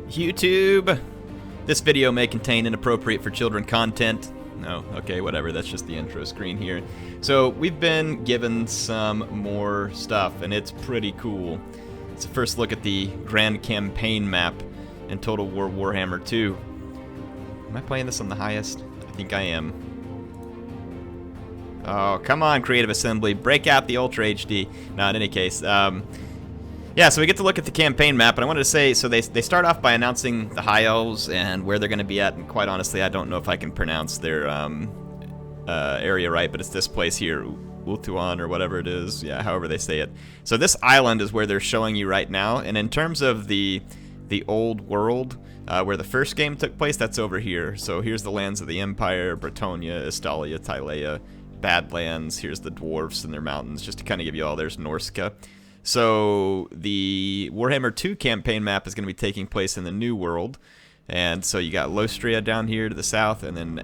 YouTube! This video may contain inappropriate for children content. No, okay, whatever, that's just the intro screen here. So, we've been given some more stuff, and it's pretty cool. It's a first look at the Grand Campaign map in Total War Warhammer 2. Am I playing this on the highest? I think I am. Oh, come on, Creative Assembly, break out the Ultra HD. No, in any case, yeah, so we get to look at the campaign map, and I wanted to say, so they start off by announcing the High Elves and where they're going to be at, and quite honestly, I don't know if I can pronounce their area right, but it's this place here, Ultuan or whatever it is, yeah, however they say it. So this island is where they're showing you right now, and in terms of the old world, where the first game took place, that's over here. So here's the lands of the Empire, Bretonia, Estalia, Tylea, Badlands, here's the Dwarfs and their mountains, just to kind of give you all, there's Norska. So the Warhammer 2 campaign map is going to be taking place in the New World, and so you got Austria down here to the south, and then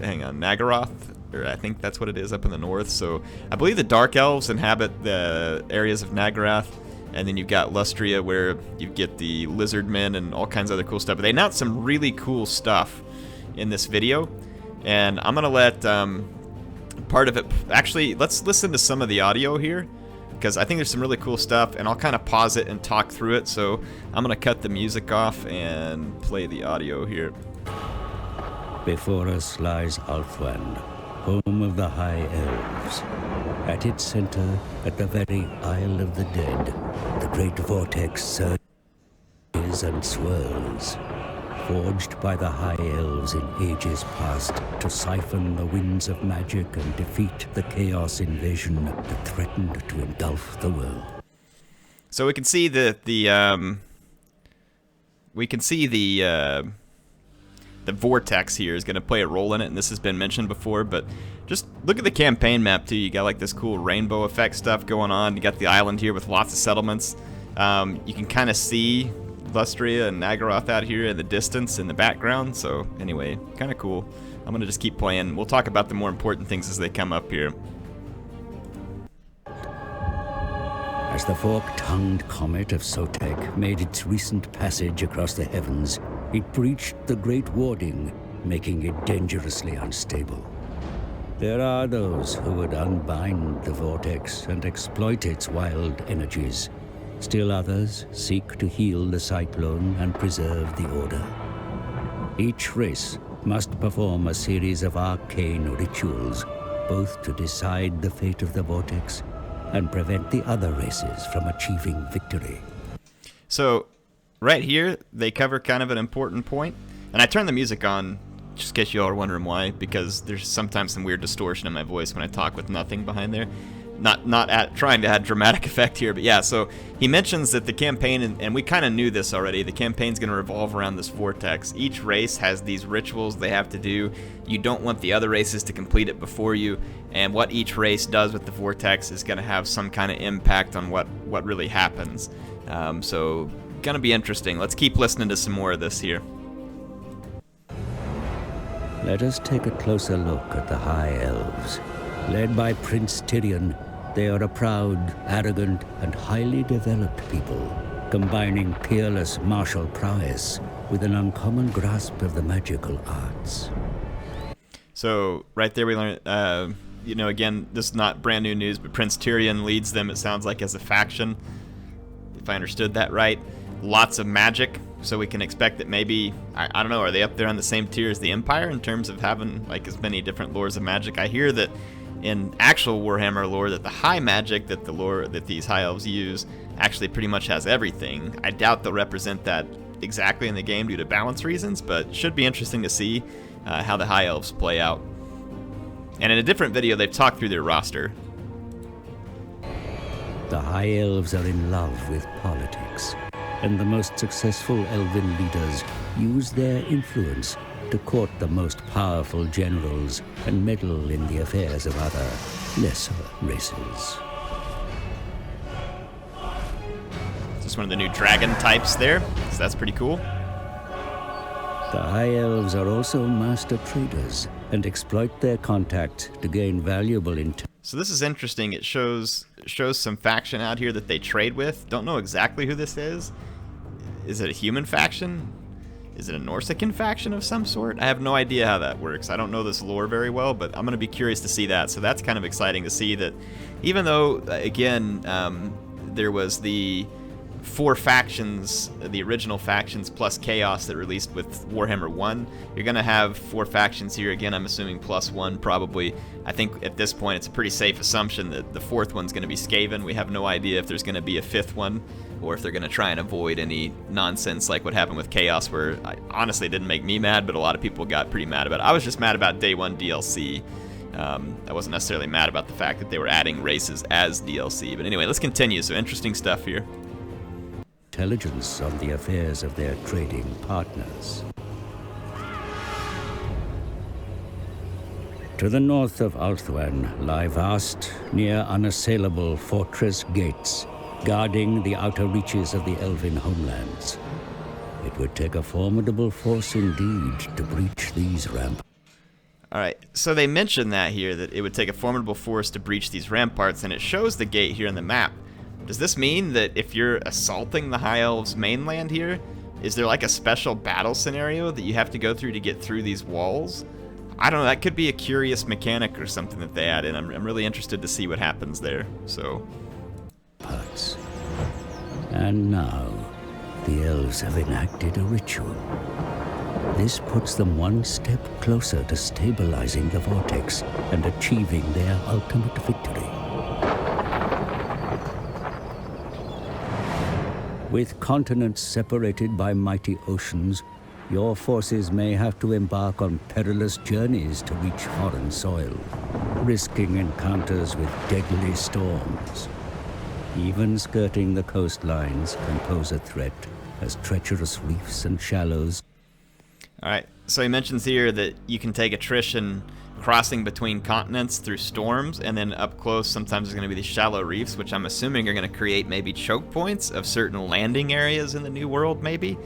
Nagaroth, or I think that's what it is up in the north. So I believe the Dark Elves inhabit the areas of Nagaroth, and then you've got Lustria where you get the lizard men and all kinds of other cool stuff. But they announced some really cool stuff in this video, and I'm going to let part of it, actually, let's listen to some of the audio here, because I think there's some really cool stuff, and I'll kind of pause it and talk through it, so I'm going to cut the music off and play the audio here. Before us lies Ulthuan, home of the High Elves. At its center, at the very Isle of the Dead, the great vortex surges and swirls, forged by the High Elves in ages past to siphon the winds of magic and defeat the chaos invasion that threatened to engulf the world. So we can see that the vortex here is going to play a role in it, and this has been mentioned before, but just look at the campaign map too. You got like this cool rainbow effect stuff going on. You got the island here with lots of settlements. You can kind of see Lustria and Nagaroth out here in the distance in the background, so anyway, kind of cool. I'm going to just keep playing. We'll talk about the more important things as they come up here. As the fork-tongued Comet of Sotek made its recent passage across the heavens, it breached the great warding, making it dangerously unstable. There are those who would unbind the vortex and exploit its wild energies. Still others seek to heal the cyclone and preserve the order. Each race must perform a series of arcane rituals, both to decide the fate of the vortex and prevent the other races from achieving victory. So, right here, they cover kind of an important point, and I turned the music on, just in case you all are wondering why, because there's sometimes some weird distortion in my voice when I talk with nothing behind there. Not trying to add dramatic effect here, but yeah, so he mentions that the campaign, and we kind of knew this already, the campaign's going to revolve around this vortex. Each race has these rituals they have to do. You don't want the other races to complete it before you, and what each race does with the vortex is going to have some kind of impact on what really happens. So, going to be interesting. Let's keep listening to some more of this here. Let us take a closer look at the High Elves. Led by Prince Tyrion, they are a proud, arrogant, and highly developed people, combining peerless martial prowess with an uncommon grasp of the magical arts. So, right there we learned, again, this is not brand new news, but Prince Tyrion leads them, it sounds like, as a faction, if I understood that right. Lots of magic, so we can expect that maybe, I don't know, are they up there on the same tier as the Empire in terms of having, like, as many different lores of magic? I hear that in actual Warhammer lore that the high magic that these High Elves use actually pretty much has everything. I doubt they'll represent that exactly in the game due to balance reasons, but should be interesting to see how the High Elves play out. And in a different video, they've talked through their roster. The High Elves are in love with politics, and the most successful elven leaders use their influence to court the most powerful generals and meddle in the affairs of other, lesser races. Just one of the new dragon types there, so that's pretty cool. The High Elves are also master traders and exploit their contacts to gain valuable intel. So this is interesting. It shows some faction out here that they trade with. Don't know exactly who this is. is it a human faction? Is it a Norsican faction of some sort? I have no idea how that works. I don't know this lore very well, but I'm going to be curious to see that. So that's kind of exciting to see that, even though, again, there was the 4 factions, the original factions plus Chaos that released with Warhammer 1. You're going to have 4 factions here. Again, I'm assuming +1 probably. I think at this point it's a pretty safe assumption that the 4th one's going to be Skaven. We have no idea if there's going to be a 5th one, or if they're going to try and avoid any nonsense like what happened with Chaos, where honestly didn't make me mad, but a lot of people got pretty mad about it. I was just mad about Day 1 DLC. I wasn't necessarily mad about the fact that they were adding races as DLC. But anyway, let's continue. So interesting stuff here. Intelligence on the affairs of their trading partners. To the north of Althwan lie vast, near unassailable fortress gates, guarding the outer reaches of the elven homelands. It would take a formidable force indeed to breach these ramparts. Alright, so they mentioned that here, that it would take a formidable force to breach these ramparts, and it shows the gate here in the map. Does this mean that if you're assaulting the High Elves mainland here, is there like a special battle scenario that you have to go through to get through these walls? I don't know, that could be a curious mechanic or something that they add in. I'm really interested to see what happens there, so... And now, the elves have enacted a ritual. This puts them one step closer to stabilizing the vortex and achieving their ultimate victory. With continents separated by mighty oceans, your forces may have to embark on perilous journeys to reach foreign soil, risking encounters with deadly storms. Even skirting the coastlines can pose a threat, as treacherous reefs and shallows. Alright, so he mentions here that you can take attrition crossing between continents through storms, and then up close sometimes there's going to be these shallow reefs, which I'm assuming are going to create maybe choke points of certain landing areas in the new world, maybe.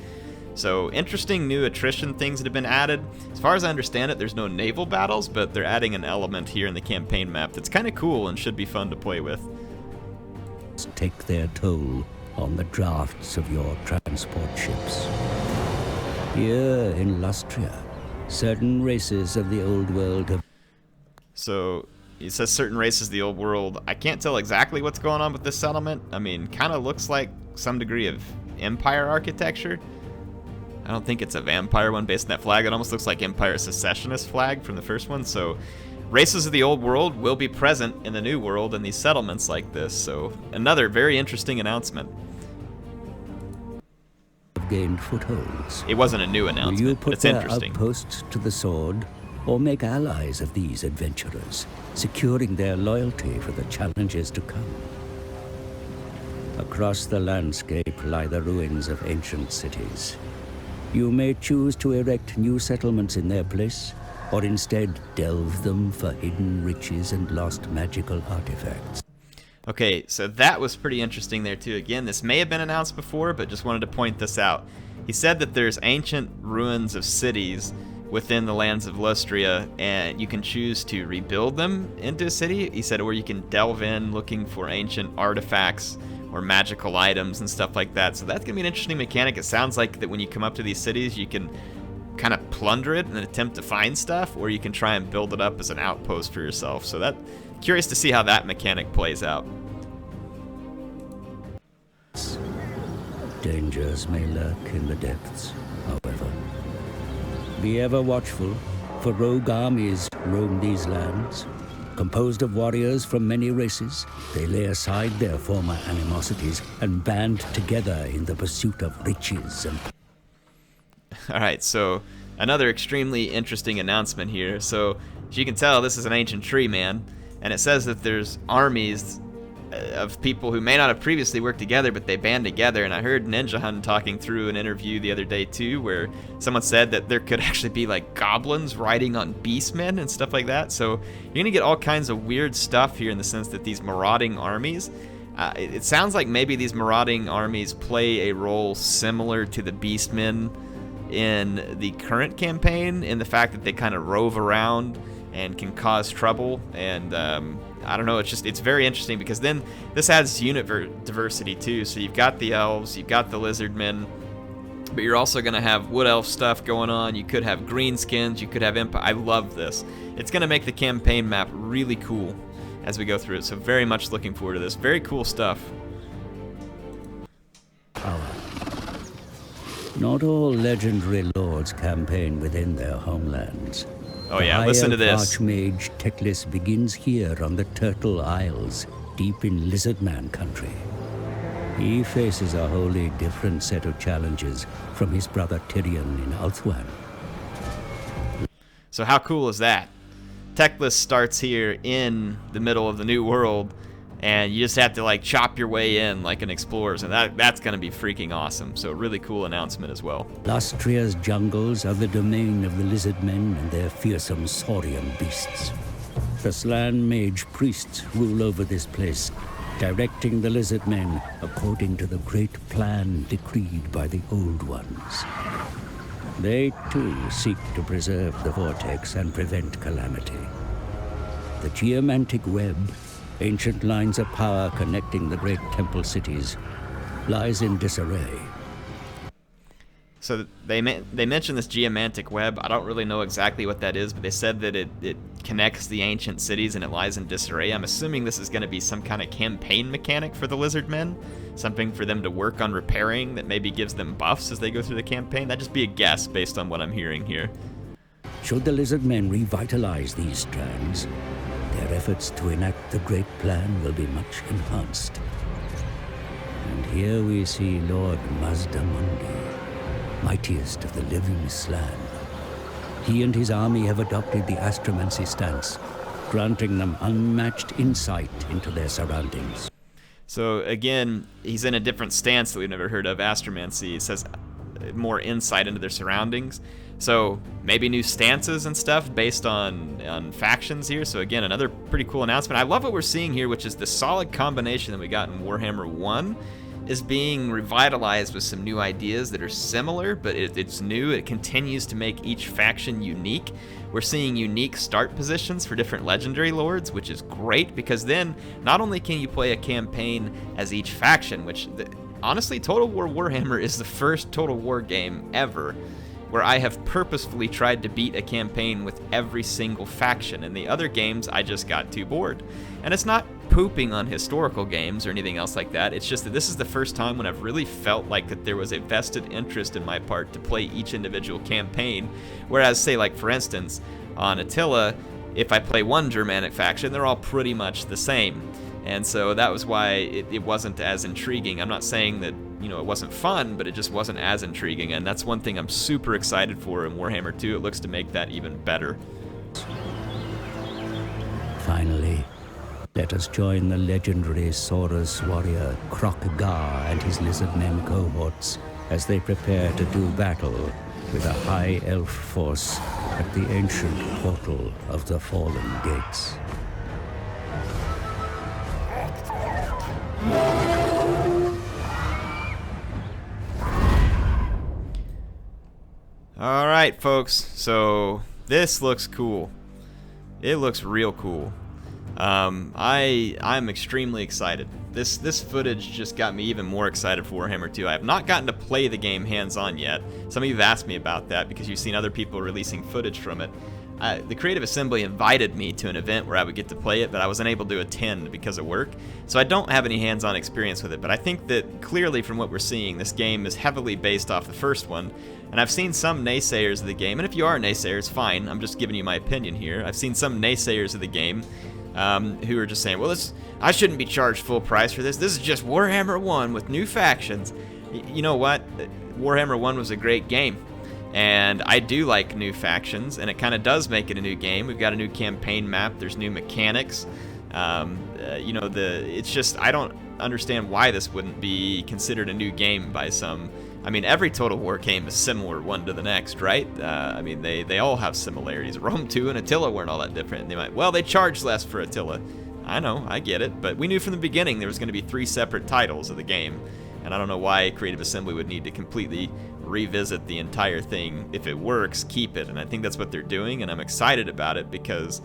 So interesting new attrition things that have been added. As far as I understand it, there's no naval battles, but they're adding an element here in the campaign map that's kind of cool and should be fun to play with. Take their toll on the drafts of your transport ships. Here in Austria, certain races of the old world have... So, it says certain races of the old world. I can't tell exactly what's going on with this settlement. I mean, kind of looks like some degree of Empire architecture. I don't think it's a vampire one based on that flag. It almost looks like Empire Secessionist flag from the first one. So, races of the old world will be present in the new world in these settlements like this. So, another very interesting announcement. Gained footholds. It wasn't a new announcement. Will you put it's their interesting. Outposts to the sword, or make allies of these adventurers, securing their loyalty for the challenges to come? Across the landscape lie the ruins of ancient cities. You may choose to erect new settlements in their place, or instead delve them for hidden riches and lost magical artifacts. Okay, so that was pretty interesting there too. Again, this may have been announced before, but just wanted to point this out. He said that there's ancient ruins of cities within the lands of Austria, and you can choose to rebuild them into a city. He said, or you can delve in looking for ancient artifacts or magical items and stuff like that. So that's going to be an interesting mechanic. It sounds like that when you come up to these cities, you can kind of plunder it and attempt to find stuff, or you can try and build it up as an outpost for yourself. So that, curious to see how that mechanic plays out. Dangers may lurk in the depths, however. Be ever watchful, for rogue armies roam these lands. Composed of warriors from many races, they lay aside their former animosities and band together in the pursuit of riches and... Alright, so another extremely interesting announcement here. So, as you can tell, this is an ancient tree, man. And it says that there's armies of people who may not have previously worked together, but they band together. And I heard Ninja Hun talking through an interview the other day too, where someone said that there could actually be like goblins riding on beastmen and stuff like that. So you're gonna get all kinds of weird stuff here in the sense that these marauding armies, it sounds like maybe these marauding armies play a role similar to the beastmen in the current campaign, in the fact that they kind of rove around and can cause trouble. And I don't know, it's very interesting, because then this adds unit diversity too. So you've got the elves, you've got the lizardmen, but you're also going to have Wood Elf stuff going on. You could have Greenskins. You could have Empire. I love this. It's going to make the campaign map really cool as we go through it, so very much looking forward to this. Very cool stuff. Not all legendary lords campaign within their homelands. Oh yeah, listen to this. Archmage Teclis begins here on the Turtle Isles, deep in Lizardman country. He faces a wholly different set of challenges from his brother Tyrion in Ulthuan. So how cool is that? Teclis starts here in the middle of the New World, and you just have to like chop your way in like an explorer, and that's going to be freaking awesome. So really cool announcement as well. Austria's jungles are the domain of the Lizardmen and their fearsome saurian beasts. The Slan mage priests rule over this place, directing the Lizardmen according to the great plan decreed by the Old Ones. They, too, seek to preserve the vortex and prevent calamity. The geomantic web, ancient lines of power connecting the great temple cities, lies in disarray. So they mentioned this geomantic web. I don't really know exactly what that is, but they said that it connects the ancient cities and it lies in disarray. I'm assuming this is going to be some kind of campaign mechanic for the Lizardmen, something for them to work on repairing that maybe gives them buffs as they go through the campaign. That'd just be a guess based on what I'm hearing here. Should the Lizardmen revitalize these strands, their efforts to enact the great plan will be much enhanced. And here we see Lord Mazdamundi, mightiest of the living Slan. He and his army have adopted the astromancy stance, granting them unmatched insight into their surroundings. So again, he's in a different stance that we've never heard of, astromancy. It says more insight into their surroundings. So maybe new stances and stuff based on factions here. So again, another pretty cool announcement. I love what we're seeing here, which is the solid combination that we got in Warhammer 1 is being revitalized with some new ideas that are similar, but it's new. It continues to make each faction unique. We're seeing unique start positions for different legendary lords, which is great, because then not only can you play a campaign as each faction, which honestly, Total War Warhammer is the first Total War game ever where I have purposefully tried to beat a campaign with every single faction. In the other games, I just got too bored. And it's not pooping on historical games or anything else like that. It's just that this is the first time when I've really felt like that there was a vested interest in my part to play each individual campaign. Whereas, say, like for instance, on Attila, if I play one Germanic faction, they're all pretty much the same. And so that was why it wasn't as intriguing. I'm not saying that, you know, it wasn't fun, but it just wasn't as intriguing. And that's one thing I'm super excited for in Warhammer 2. It looks to make that even better. Finally, let us join the legendary Saurus warrior Krok-Gar and his Lizardmen cohorts as they prepare to do battle with a High Elf force at the ancient portal of the Fallen Gates. All right, folks. So this looks cool. It looks real cool. I'm extremely excited. This footage just got me even more excited for Warhammer 2. I have not gotten to play the game hands-on yet. Some of you have asked me about that because you've seen other people releasing footage from it. The Creative Assembly invited me to an event where I would get to play it, but I wasn't able to attend because of work. So I don't have any hands-on experience with it, but I think that clearly from what we're seeing, this game is heavily based off the first one. And I've seen some naysayers of the game, and if you are naysayers, fine. I'm just giving you my opinion here. I've seen some naysayers of the game who are just saying, well, I shouldn't be charged full price for this. This is just Warhammer 1 with new factions. You know what? Warhammer 1 was a great game. And I do like new factions, and it kind of does make it a new game. We've got a new campaign map. There's new mechanics. You know, it's just, I don't understand why this wouldn't be considered a new game by some. I mean, every Total War game is similar one to the next, right? I mean, they all have similarities. Rome 2 and Attila weren't all that different. They charged less for Attila. I know, I get it, but we knew from the beginning there was going to be 3 separate titles of the game, and I don't know why Creative Assembly would need to completely revisit the entire thing. If it works, keep it, and I think that's what they're doing, and I'm excited about it because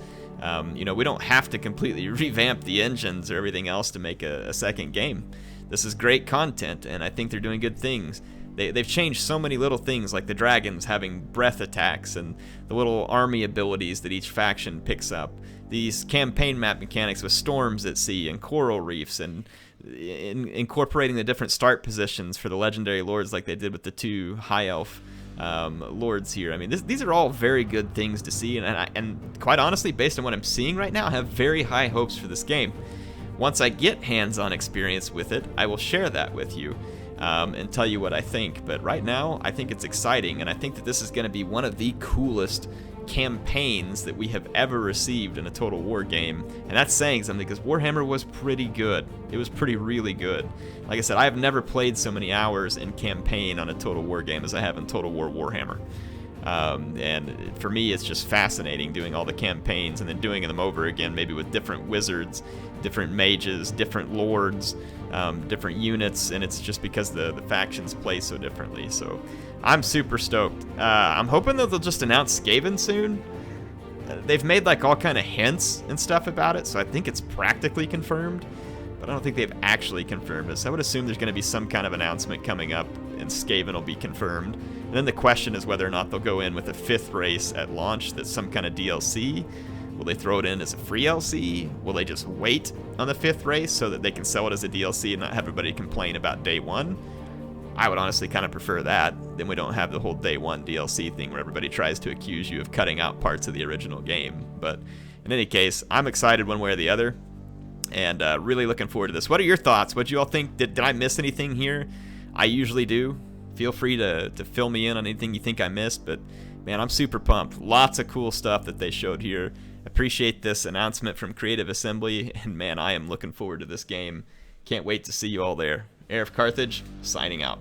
you know, we don't have to completely revamp the engines or everything else to make a second game. This is great content, and I think they're doing good things. They've changed so many little things, like the dragons having breath attacks and the little army abilities that each faction picks up. These campaign map mechanics with storms at sea and coral reefs, and incorporating the different start positions for the legendary lords like they did with the 2 High Elf lords here. I mean, these are all very good things to see, and quite honestly, based on what I'm seeing right now, I have very high hopes for this game. Once I get hands-on experience with it, I will share that with you and tell you what I think. But right now, I think it's exciting, and I think that this is going to be one of the coolest campaigns that we have ever received in a Total War game. And that's saying something, because Warhammer was pretty good. It was really good. Like I said, I have never played so many hours in campaign on a Total War game as I have in Total War Warhammer. And for me, it's just fascinating doing all the campaigns and then doing them over again, maybe with different wizards, different mages, different lords, different units, and it's just because the factions play so differently. So I'm super stoked. I'm hoping that they'll just announce Skaven soon. They've made like all kind of hints and stuff about it, so I think it's practically confirmed, but I don't think they've actually confirmed it. So I would assume there's going to be some kind of announcement coming up, and Skaven will be confirmed. And then the question is whether or not they'll go in with a 5th race at launch that's some kind of DLC. Will they throw it in as a free LC? Will they just wait on the 5th race so that they can sell it as a DLC and not have everybody complain about day 1? I would honestly kind of prefer that. Then we don't have the whole day 1 DLC thing where everybody tries to accuse you of cutting out parts of the original game. But in any case, I'm excited one way or the other, and really looking forward to this. What are your thoughts? What do you all think? Did I miss anything here? I usually do. Feel free to fill me in on anything you think I missed, but man, I'm super pumped. Lots of cool stuff that they showed here. Appreciate this announcement from Creative Assembly, and man, I am looking forward to this game. Can't wait to see you all there. HeirofCarthage, signing out.